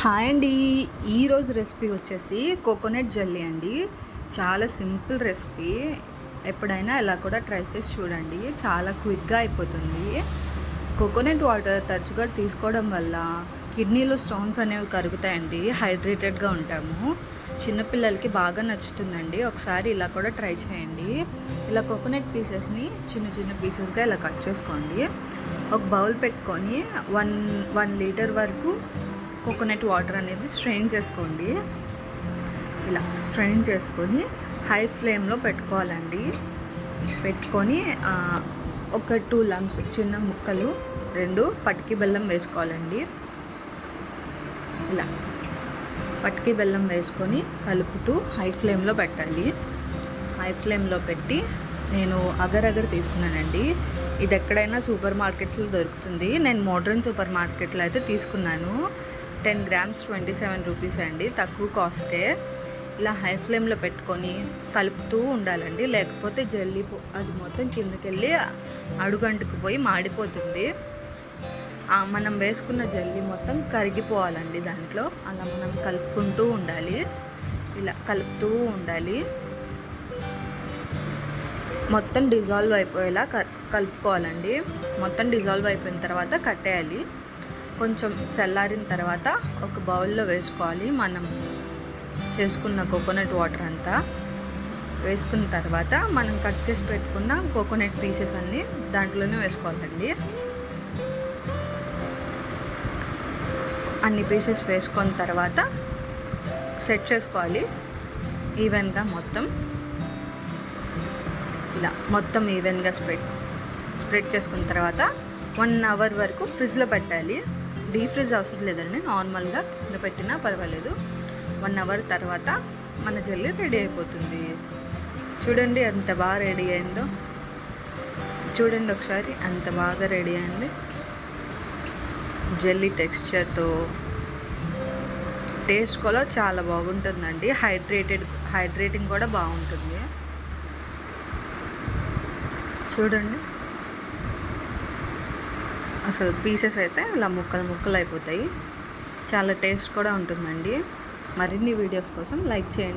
Hi అండి. ఈరోజు recipe వచ్చేసి కోకోనట్ జెల్లీ అండి. చాలా సింపుల్ రెసిపీ. ఎప్పుడైనా ఇలా కూడా ట్రై చేసి చూడండి. చాలా క్విక్గా అయిపోతుంది. కోకోనట్ వాటర్ తరచుగా తీసుకోవడం వల్ల కిడ్నీలో స్టోన్స్ అనేవి కరుగుతాయండి. హైడ్రేటెడ్గా ఉంటాము. చిన్నపిల్లలకి బాగా నచ్చుతుందండి. ఒకసారి ఇలా కూడా ట్రై చేయండి. ఇలా కోకోనట్ పీసెస్ని చిన్న చిన్న పీసెస్గా ఇలా కట్ చేసుకోండి. ఒక బౌల్ పెట్టుకొని వన్ లీటర్ వరకు కోకోనట్ వాటర్ అనేది స్ట్రెయిన్ చేసుకోండి. ఇలా స్ట్రెయిన్ చేసుకొని హై ఫ్లేమ్లో పెట్టుకోవాలండి. పెట్టుకొని ఒక 2 లమ్స్ చిన్న ముక్కలు 2 పటికి బెల్లం వేసుకోవాలండి. ఇలా పటికి బెల్లం వేసుకొని కలుపుతూ హై ఫ్లేమ్లో పెట్టాలి. హై ఫ్లేమ్లో పెట్టి నేను అగర్ తీసుకున్నానండి. ఇది ఎక్కడైనా సూపర్ మార్కెట్లో దొరుకుతుంది. నేను మోడ్రన్ సూపర్ మార్కెట్లో అయితే తీసుకున్నాను. 10 గ్రామ్స్ 27 రూపీస్ అండి. తక్కువ కాస్టే. ఇలా హై ఫ్లేమ్లో పెట్టుకొని కలుపుతూ ఉండాలండి. లేకపోతే జల్లీ అది మొత్తం కిందకి వెళ్ళి అడుగంటుకుపోయి మాడిపోతుంది. మనం వేసుకున్న జల్లీ మొత్తం కరిగిపోవాలండి దాంట్లో. అలా మనం కలుపుకుంటూ ఉండాలి. ఇలా కలుపుతూ ఉండాలి. మొత్తం డిజాల్వ్ అయిపోయేలా కలుపుకోవాలండి. మొత్తం డిజాల్వ్ అయిపోయిన తర్వాత కట్టేయాలి. కొంచెం చల్లారిన తర్వాత ఒక బౌల్లో వేసుకోవాలి. మనం చేసుకున్న కోకోనట్ వాటర్ అంతా వేసుకున్న తర్వాత మనం కట్ చేసి పెట్టుకున్న కోకోనట్ పీసెస్ అన్నీ దాంట్లోనే వేసుకోవాలండి. అన్ని పీసెస్ వేసుకున్న తర్వాత సెట్ చేసుకోవాలి ఈవెన్గా మొత్తం. ఇలా మొత్తం ఈవెన్గా స్ప్రెడ్ చేసుకున్న తర్వాత 1 అవర్ వరకు ఫ్రిడ్జ్లో పెట్టాలి. డీప్ ఫ్రిడ్జ్ అవసరం లేదండి. నార్మల్గా కింద పెట్టినా పర్వాలేదు. 1 అవర్ తర్వాత మన జెల్లీ రెడీ అయిపోతుంది. చూడండి ఎంత బాగా రెడీ అయిందో. చూడండి ఒకసారి ఎంత బాగా రెడీ అయింది. జెల్లీ టెక్స్చర్తో టేస్ట్ కూడా చాలా బాగుంటుందండి. హైడ్రేటింగ్ కూడా బాగుంటుంది. చూడండి అసలు పీసెస్ అయితే ఇలా ముక్కలు అయిపోతాయి. చాలా టేస్ట్ కూడా ఉంటుందండి. మరిన్ని వీడియోస్ కోసం లైక్ చేయండి.